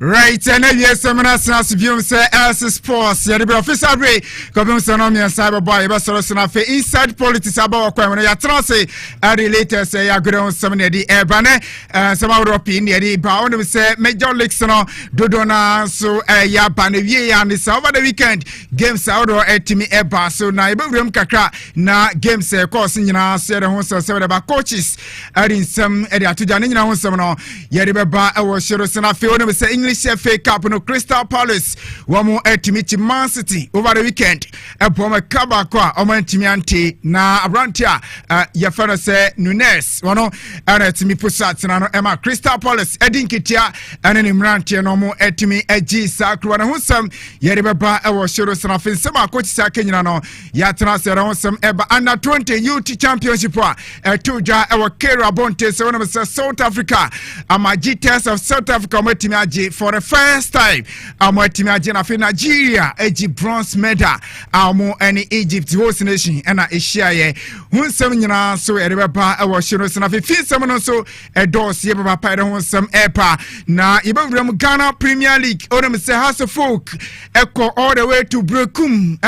Right, and yes, I'm going to view say Xsports. Yeah, the official way. Come say no me cyber boy. But so na fe inside politics about when you try say related say ya go on some the bane some European the ba on say major leagues no dodo na so ya bane wie ya ni over the weekend games out or team eba so na e bewrem kakra na games course nyina so the ho so the ba coaches in some e atoja nyina ho some no ye de beba e wo shiro so na fe on say English FA Cup no Crystal Palace wamo etimichi Man City over the weekend epoma kaba kwa omo etimi ante na abrantia ya fana se Nunes wono ana etimi pusat na no ema Crystal Palace edinkitia ana ni mrantia no mo etimi agi sakro na husam ye de beba e wo shiro sana fin sema coach sa kenyina no ya transfer na husam eba under 20 youth championship a etuja e wo Kera Bonte se wono se South Africa Amagites of South Africa mo etimi agi for the first time amo etimi agi na fe Nigeria agi bronze medal amo any Egypt host nation na Asia ye hunsam nyina so erebeba e wo shiro so na fe finsam no so dos ye baba pa de hunsam epa na ibawrem Ghana Premier League onem say House of Folk echo all the way to Brekum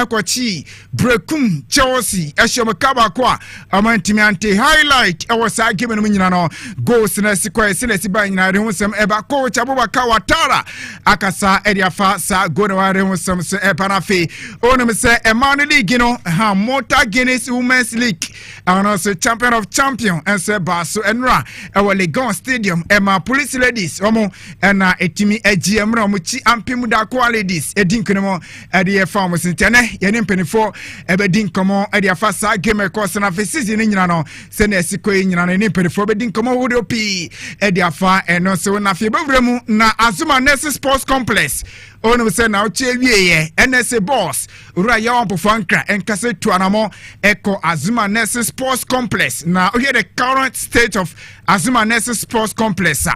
Chelsea ehyo makaba kwa amantimi ante highlight e wo sa game no nyina no goals na sikwa se na siba nyina de hunsam eba coach Abubakar Watara akasa ediafa sa gonware hunsam so epa na fe onem say Emmanuel League no ha Motor Guinness Women's League and also champion of champion and say Baso Enra our Legon Stadium Emma Police Ladies omo na etimi agm ra muchi ampemu da kwa ladies edinkono ede farmers ntene ye ne mpenifo ebedinkomo ede afa sa game course na fe season nyina no se na esiko nyina ne mpenifo ebedinkomo wodo pi ede afa eno so na fe bewremu na Azuma Nurse Sports Complex onu se na uche wieye NSA boss ura ya wampo ankra enkase tuanamo eko Azuma Nurse Sports Complex na oye the current state of Azuma Nurse Sports Complex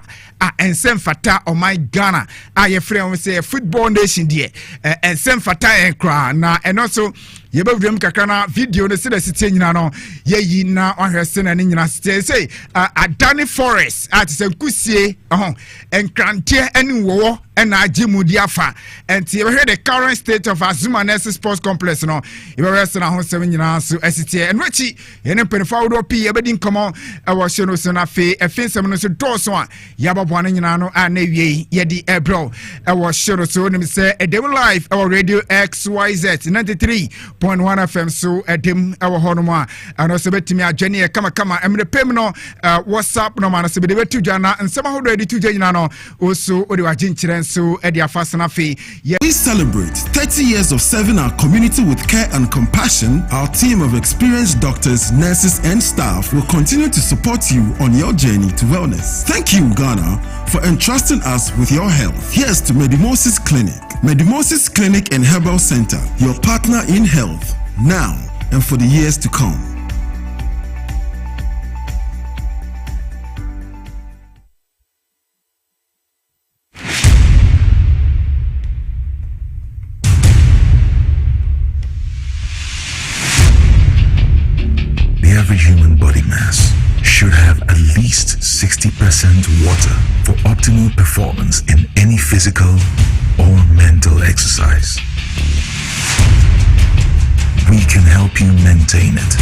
ensem fata o my Ghana ye frame say football nation there ensem fata enkra na enoso ye bewrem kakra na video no se da sitie nyina no ye yi na ohwese na nyina sitie say Adani Forest at senkusie enkrante eni wo na agimudi afa enti we the current state of Azuma Nurse Sports Complex no e be rest na ho sem nyina so asitie enwachi ye ne penfa wodo pi ye bedin komo e wo hye no so na fe efensem no so doso a ya babo na nyina no na wie ye di ebro e wo hye no so nim say edem live our radio XYZ 93.1 FM so edem e wo hono a ano so betimi adwene e kama emre pem no WhatsApp no ma no so be de betudwa na nsema hodo edi tudwa nyina no oso odi waginchire so we celebrate 30 years of serving our community with care and compassion. Our team of experienced doctors, nurses, and staff will continue to support you on your journey to wellness. Thank you, Ghana, for entrusting us with your health. Here's to Medimosis Clinic. Medimosis Clinic and Herbal Center, your partner in health, now and for the years to come. Every human body mass should have at least 60% water for optimal performance in any physical or mental exercise. We can help you maintain it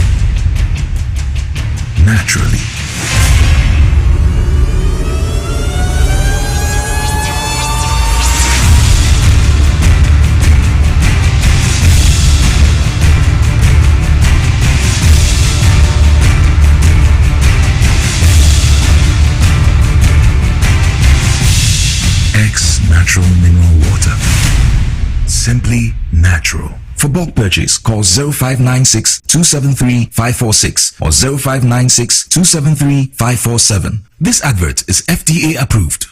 naturally. Natural mineral water. Simply natural. For bulk purchase, call 0596 273 546 or 0596 273 547. This advert is FDA approved.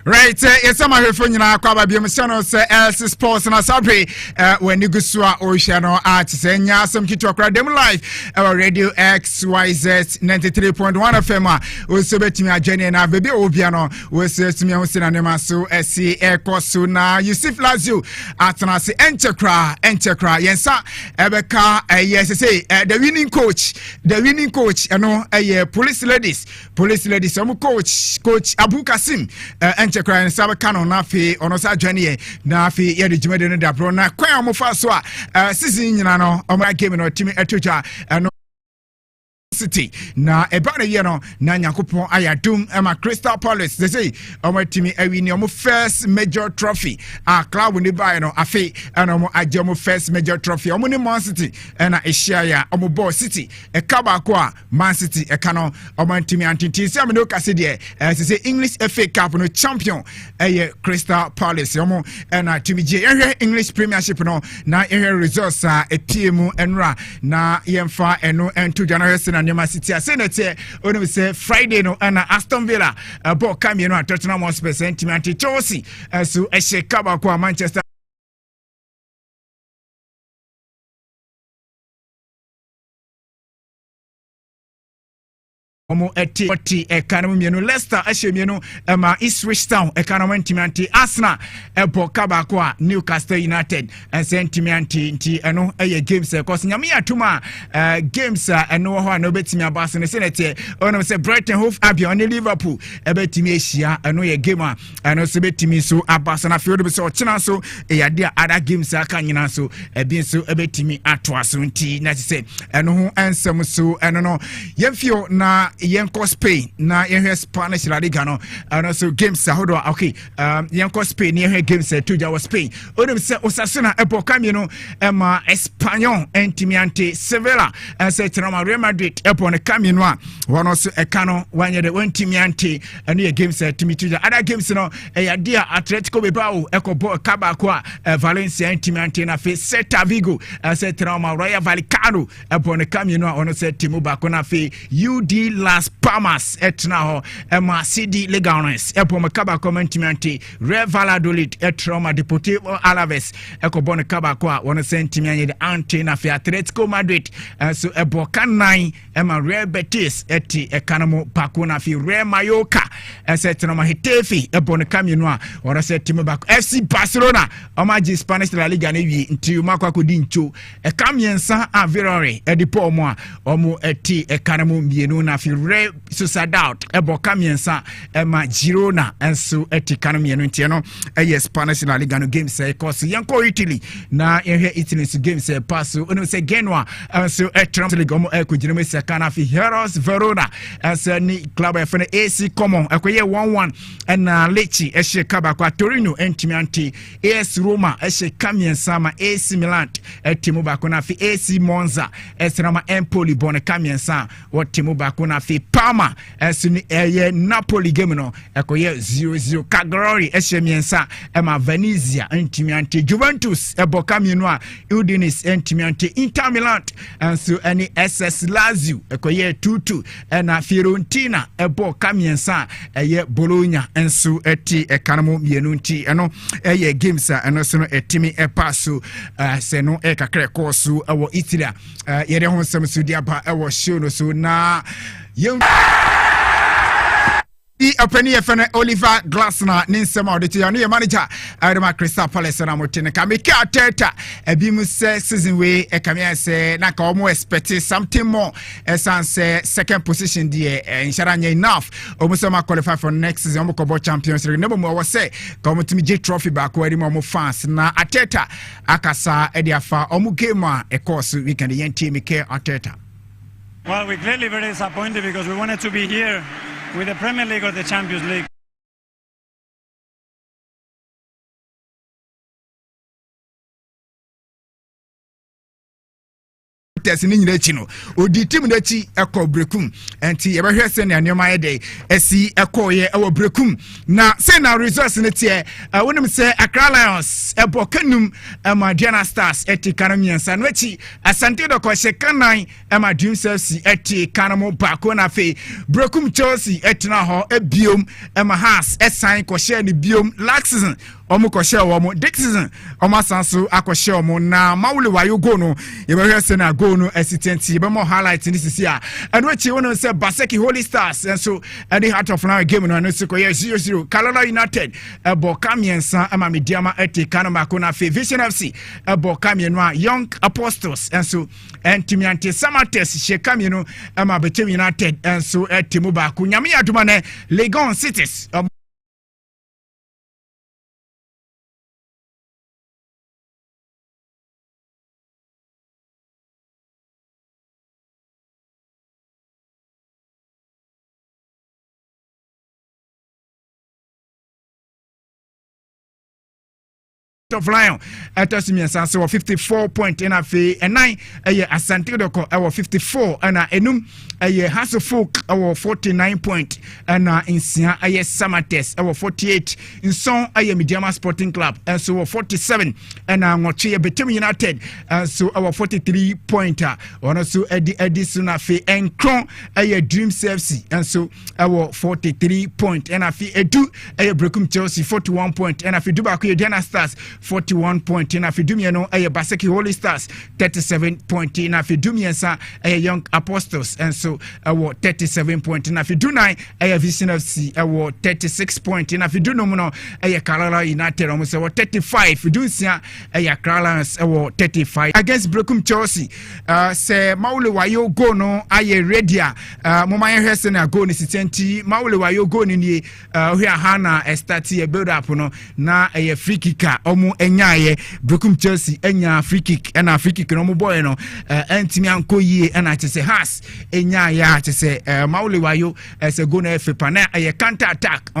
Right, yes, I'm here for you now. Kwaba bi channel say Xsports na sabre when you go so oceano art say nya some kitu akra dem live radio XYZ 93.1 FM we so betimi agene na bebe obia no we say timi ho sina nema so esi ekoso na Yusuf Lazio atana se enchekra yensa ebeka yes say the winning coach eno police ladies some coach Abu Kasim Enchekra and Sabakano Nafi on Osa Journey Nafi Yedi Jumede no Dabro na kwa mo fa so a season nyina no o ma game no timi etuja no City na eba na ye no na Nyankopon ayadum ema Crystal Palace they say omo timi awini omo first major trophy a club ni buy no afi and omo aje omo first major trophy omo ni Man City na ehia ya omo Ball City e kaba ko a Man City e ka no omo timi antiti se ameno ka se de say English FA Cup no champion Crystal Palace omo na timi je English Premiership no na results a epiem enra na yemfa eno ento January Nema City Senate onu say Friday no na Aston Villa ball come no Tottenham Hotspur anti Chelsea so e shake up kwa Manchester omo eti ekanum mienu Leicester mienu ma Ipswich Town ekanum anti Arsenal ebo kabako a Newcastle United anti eno games cause nyame atuma games eno ho na obetimi abase ne senete ono se Brighton Hove Albion ne Liverpool ebetimi ehia eno game eno se betimi so abase na field be so china so yade other games aka nyina so ebi so ebetimi ato aso nti na se eno ho ansem so eno no yemfio na yenko Spain na yenhwe Spanish La Liga no and also games ahodo okay yenko Spain yenhwe games to jawo Spain onim se Osasuna epoka mi no ema Espanyol entimiante Sevilla and say Real Madrid epo ne kami no a wono so eka no wanye de entimiante and ye games to me to other games no ya dia Atletico Bilbao ekobo kabako a Valencia entimiante na fe Celta Vigo say Rayo Vallecano epo ne kami no a wono se timu bako na fe UD Las Palmas etna ho ema CD Leganes epo makaba commentimanti Real Valladolid etroma Deportivo Alaves ekobo ne kabako a wono sentimianye de ante na fe Atletico Madrid so ebo kanan ema Real Betis eti ekanamo bako na fe Real Mallorca esetroma Hetafe ebo ne kamino a wono sentimo bako FC Barcelona omaji Spanish La Liga ne wi nti makwa kodi ncho ekamiensa a Villarreal edipo mo a omo eti ekanamo mienu na fe Real Sociedad ebo kamiensa ema Girona enso etikano mienu ntie no Spanish La Liga no games cause yanko Italy na Italy games pass ono se Genoa enso Trump League omo ekujineme sekana fi Heroes Verona enso ni club efene AC Como ekoye 1-1 na Lecce ehye kabakwa Torino entimianti AS Roma ehye kamiensa ma AC Milan etimu bako na fi AC Monza esrama Empoli bon kamiensa wotimu bako na fi Parma esuni Napoli game no ekoye 0-0 Cagliari miensa ema Venezia entimiante Juventus eboka mienu a Udinese entimiante Inter Milan enso eni SS Lazio ekoye 2-2 na Fiorentina eboka miensa Bologna enso eti ekanamo mienu nti eno games eno so no etimi epaso se no kakre course ewo Italy yede ho nsem so dia ba ewo show no so na Openi efene Oliver Glasner ninsema oditi ya niye manager Adama Crystal Palace na motene kamike ateta ebimu se season way ekamia se na ka omo expect something more esanse second position die inshallah enough omo so ma qualify for next season omo ko Champions League nebo mo wose ka omo timi J trophy back where omo fans na ateta akasa ediafa omo game a course weekend yen team ke ateta. Well, we're clearly very disappointed because we wanted to be here with the Premier League or the Champions League. test ni nyina chi no odi team na chi ekọ brekum enti ye behwe se ne anema ye dey esi ekọ ye ewo brekum na say na results ne tie wonim se Accra Lions ebo kanum Diana Stars eti kanamiensa no chi Asante do ko shekanan Dream Chelsea eti kanamo bako na fe brekum Chelsea eti na ho ebiom Hearts esan ko share ni biom last season omo ko share wo mo this season omo sanso akọ mo na mawule wayo go no ye behwe se na go no assistant be mo highlight ni sisi a eno chi wono se Baseki Holy Stars and so any Heart of Lion game no se ko ye 0-0 Kalala United ebo kamiensa Mediama eti kanoma ko na fe Vision FC ebo kamienu a Young Apostles and so entimiante Samates she kamienu Betem United and so etimu ba ko nyame aduma ne Legon Cities of Lion atosimi sanse 54 point na fe enan Asante Doko 54 na enum Hasselfolk 49 point na insia Samates 48 inson Mediama Sporting Club and so 47 na Ngoche Betem United so 43 point ono so edi suna fe enkron Dream FC and so 43 point na fe edu Brekum Chelsea 41 point na fe Dubako Diana Stars 41 point na Fidumia no Baseki Holy Stars 37 point na Fidumiensa Young Apostles and so 37 point na Fidunai Vision FC 36 point na Fiduno no Kalala United almost 35 Fidusia Accra Lions 35 against Brekum Chelsea se Maule Wayo go no ready moma hwese na go ni sitenti Maule Wayo go ni hana start build up no na free kicker omo enyaye Brekum Chelsea enya free kick na free kick no mo boy no entimi anko yie na chese has enyaye chese Maule Wayo se go na fepa na counter attack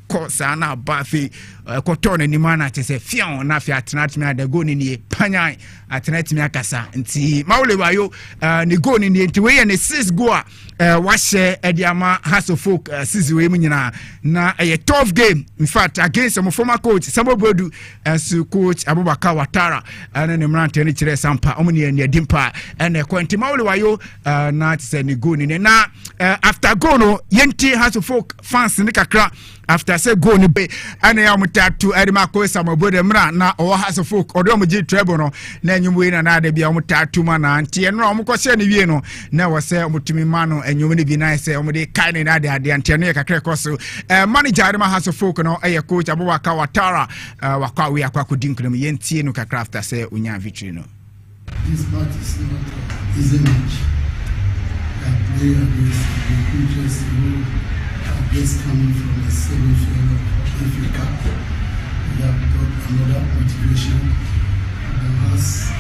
course na bafi kotone ni mana chese fion na fi atenatimi ada go ni panyan atenatimi akasa nti Maule Wayo ni go ni nti we ne 6 go a wahye ediama Hasselfolk season we munyina na tough game in fact against some former coach Samobodu as coach Abubakar Watara and ne mrante ni kire sampa omni ne dimpa and kwenti Maule Wayo na tse ni go ni na after go no yenti Hasselfolk fans ni kakra after say go ni be ana ya mutatu edima ko Samobodu mra na o Hasselfolk odo mo gi treble no na enyum na da bia mutatu ma na ntie no omkose ne wie no na wo se omutumi ma no enyum ne bi na se omde kai ne na de ade ntie no kakra koso manager edima Hasselfolk no coach Abubakar Watara wakwa we akwa kodinkunom yentie no kakra after say unya victory no. This match is not easy match. Play against the coaches who are just coming from a semi-final of the Cup. We have got another motivation than us.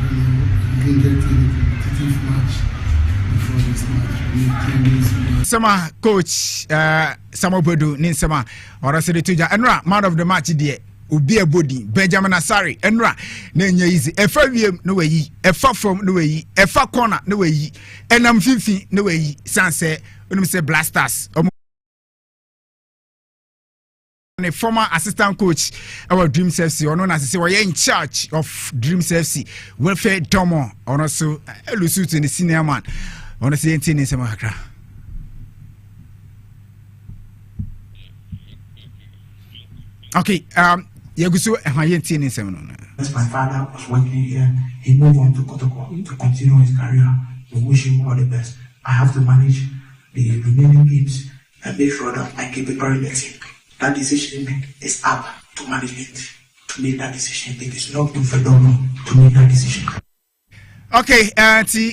We didn't get any competitive match before this match. We came Sama coach Samobodu Ninsema or Sidi Tuja Enra man of the match there. Ubi body Benjamin Asari enra na enye easy efa wiem no weyi efa from no weyi efa corner no weyi enam fifi no weyi sanse onum say Blasters the former assistant coach our Dream FC or known as say we in charge of Dream FC welfare domo or also elusuit in the senior man on say anything in Semakra. Okay, Yagusu Hayentin in Seminole. My father was working here. He moved on to Kotoko to continue his career. We wish him all the best. I have to manage the remaining games and make sure that I keep preparing the team. That decision is up to management to make that decision. It is not to Fedoro to make that decision. Okay,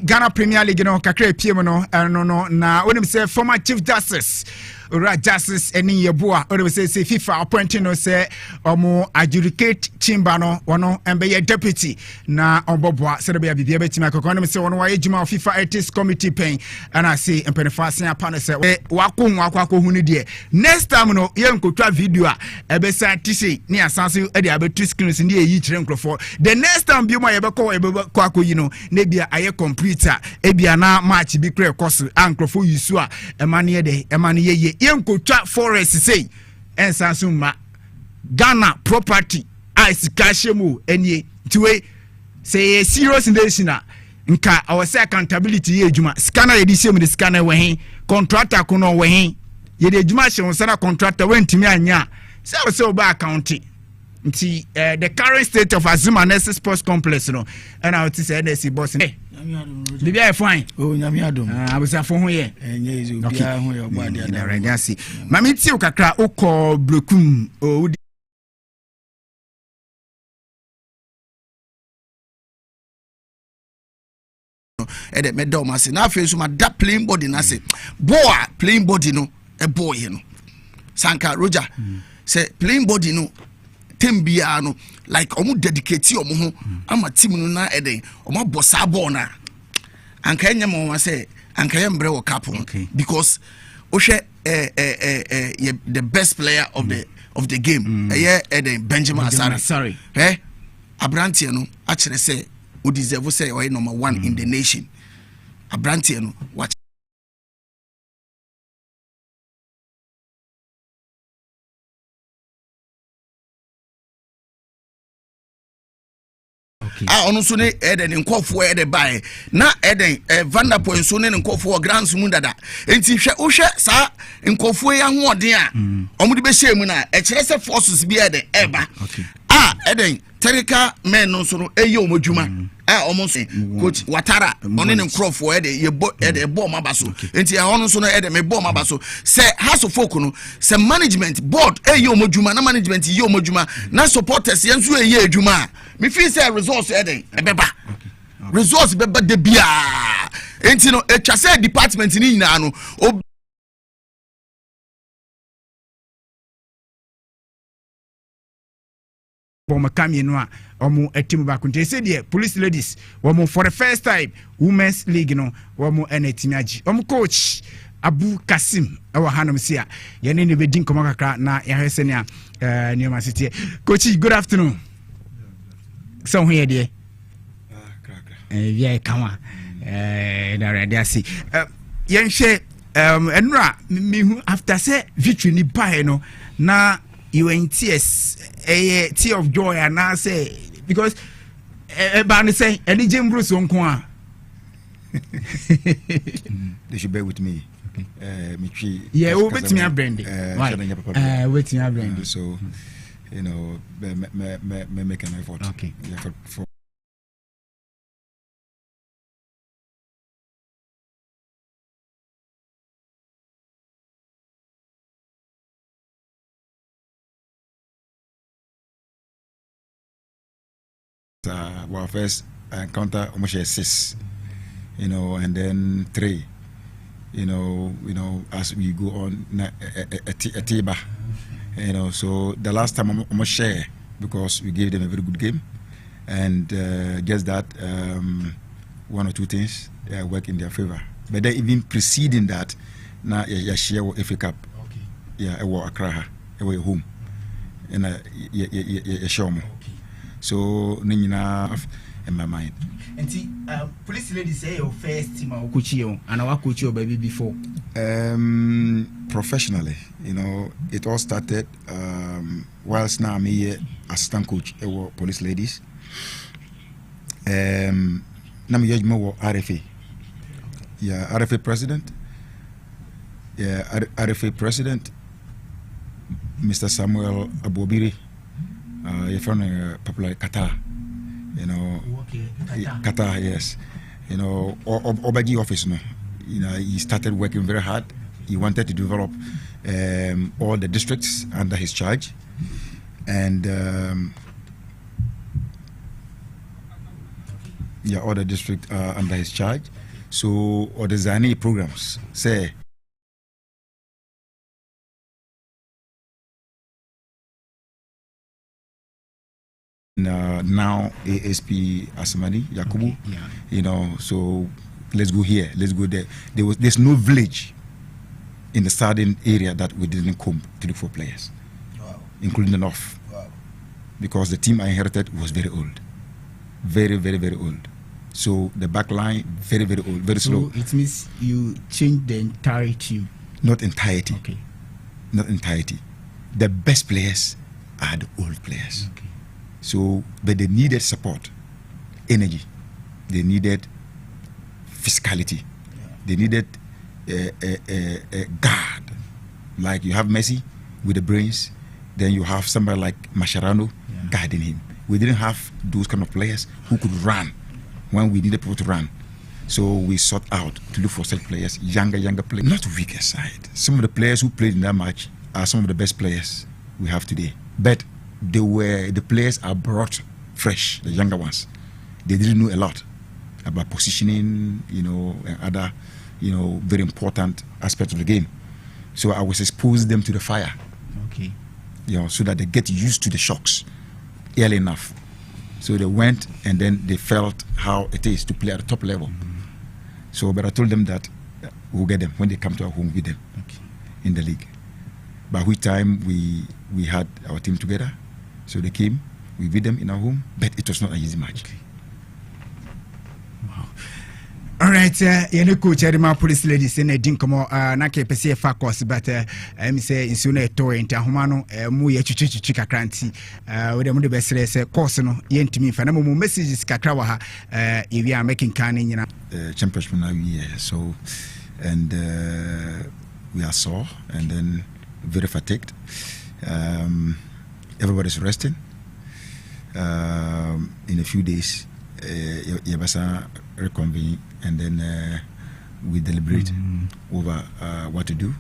Ghana Premier League no kakra PM no na when him say former Chief Justice ora justice eni yeboa o de say FIFA appointing no say omo adjudicate chamber no wono embe deputy na oboboa se de bia bibia betima akoko no say wono wa ejuma FIFA ethics committee pen and I say empenefase apane say wakọ hu ni de next time no ye nkotwa video a ebe sa tisi ni asanse e de abetu screens ni eyi kire nkrofo the next time bi mo ye bekọ akoyi no na bia aye computer e bia na match bi kre course ankrofo yusu a emane de emane ye nkotwa forest say ensanse ma Ghana property ice kashemu enie tiwe say serious nation nka our say accountability ye adwuma scanner ye di shemu de scanner we hen contractor ko no we hen ye de adwuma hye won contractor wentimi anya say we say oba account nti the current state of Azuma Xsports complex no and I say NSC boss bibia e fine oh nyame adom abusafo ho ye enye izo bia ho ye ogbade ada radiasi mami ti o kakra ukọ blokum o ede medal ma se na afi so ma da playing body na se boa playing body no e boy no sanka Roger say playing body no tembia no like omu dedicate omu ho ama team no na ede omu bossa ball na anka enya mo wa say anka yembre wo cap because ohwe the best player of the game ede Benjamin Asare abrantie no a kire say who deserve say or number 1 in the nation. Abrantie no watch. Ono so ne eden nkofo ede bae na eden Vanderpoint so ne nkofo Grand Sumu dada enti hwe sa nkofo ya hoɔden a omude be hye mu na e kire se forces bi eden eba eden Terika men no so no eye omodwuma almost coach Watara on ne nkrofo ye bo mabaso enti hono so no me bo mabaso se haso folk no se management board eye omodwuma na management ye omodwuma na supporters ye nso eye adwuma me feel say resource ebeba resource beba de bia enti no e twase department ni nyina no Boma kamino a omo etimu ba kunte se de police ladies womo for the first time women's league no womo enetimi agi omo coach Abu Kasim ewa hanom sia ye ne ne bedin komo kakra na ya hwese ne a New City coach good afternoon so here de via kama na radiasi yen hwe enura me after say victory ni bae no na you in tears a tear of joy and I say because Barney say any Jim Bruce on Kwa they should bear with me. Yeah, wait me a brandy. Wait me a brandy. So you know, make an effort. Okay. Yeah, for our first encounter almost 6, you know, and then 3, you know, as we go on a tiba, you know. So the last time almost share because we gave them a very good game, and just that 1 or 2 things work in their favor. But then even preceding that, now share FA Cup, yeah, Accra, home, and show me. So nina in my mind. And police ladies say your first team or coach you and our coach your baby before. Professionally, you know, it all started whilst now I'm here assistant coach police ladies. Nam yajmo RFA. Yeah, RFA president. Yeah, RFA president Mr. Samuel Abobiri. You're from popular Qatar, you know. Okay, Qatar, yes. You know, Obagi office, no. You know, he started working very hard. He wanted to develop all the districts under his charge, and all the districts under his charge. So, all the Zani programs say now ASP Asamani Yakubu. Okay, yeah. You know, so let's go here, let's go there. There's no village in the southern area that we didn't come to look for players, including the north, because the team I inherited was very old, very, very, very old. So the back line, very, very old, very slow. So it means you changed the entire team. Not entirety. Okay. Not entirety. The best players are the old players. Okay. So, but they needed support, energy. They needed physicality. They needed a guard. Like you have Messi with the brains, then you have somebody like Mascherano guiding him. We didn't have those kind of players who could run when we needed people to run. So we sought out to look for such players, younger players, not weaker side. Some of the players who played in that match are some of the best players we have today. But the players are brought fresh, the younger ones. They didn't know a lot about positioning, you know, and other, you know, very important aspects of the game. So I was exposing them to the fire. Okay. You know, so that they get used to the shocks early enough. So they went and then they felt how it is to play at the top level. So, but I told them that we'll get them when they come to our home with them in the league. By which time we had our team together. So they came, we beat them in our home, but it was not an easy match. Okay. Wow. All right, yene coach Edema Police Ladies in a dinkomo na ke pese fa course, but me say insu na to enta homa no mu ye chichichi kakranti we dem de besere se course no ye ntimi fa na mo messages kakra wa ha ewi a making kan nyina championship now yeah, so and we are sore and then very fatigued. Everybody's resting. In a few days Yabasa reconvene and then we deliberate over what to do,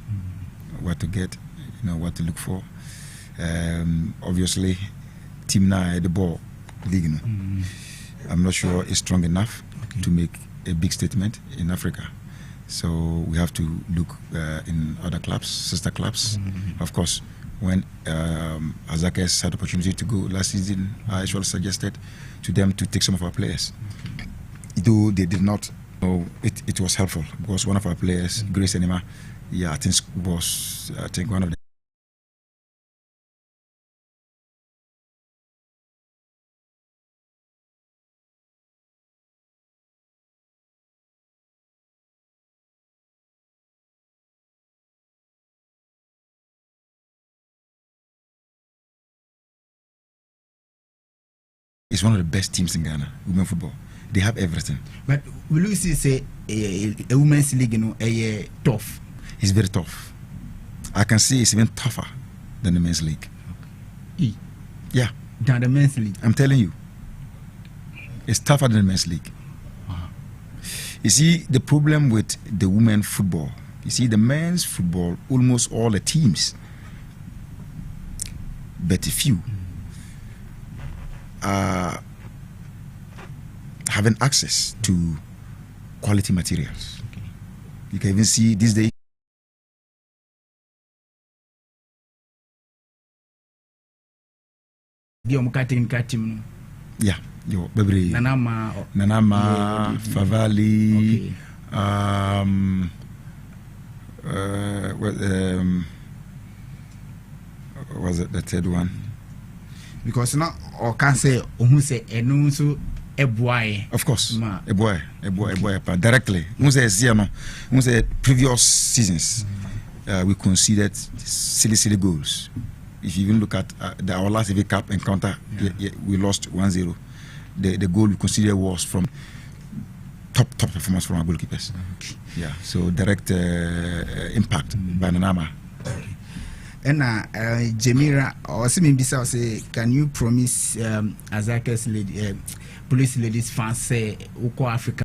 what to get, you know, what to look for. Obviously, team now the ball league, you know, I'm not sure it's strong enough to make a big statement in Africa. So we have to look in other clubs, sister clubs. Of course, when Azakes had the opportunity to go last season, I actually suggested to them to take some of our players. Though they did not, it was helpful because one of our players, Grace Enema, I think was one of the It's one of the best teams in Ghana, women football. They have everything. But will you say a women's league, you know, tough? It's very tough. I can say it's even tougher than the men's league. Yeah. Than the men's league? I'm telling you. It's tougher than the men's league. You see, the problem with the women football, you see, the men's football, almost all the teams, but a few, having access to quality materials. You can even see these days. Yeah, yo, Bebri, Nanama, Favali, what was it the third one? Because now or can say who say enu so eboy. Of course, a boy, directly. Who say previous seasons we conceded silly goals. If you even look at our last FA Cup encounter, we lost 1-0. The goal we considered was from top performance from our goalkeepers. Yeah, so direct impact by Nanama. And Jamira, or say, can you promise Azakes lady, police ladies fans say Uko Africa?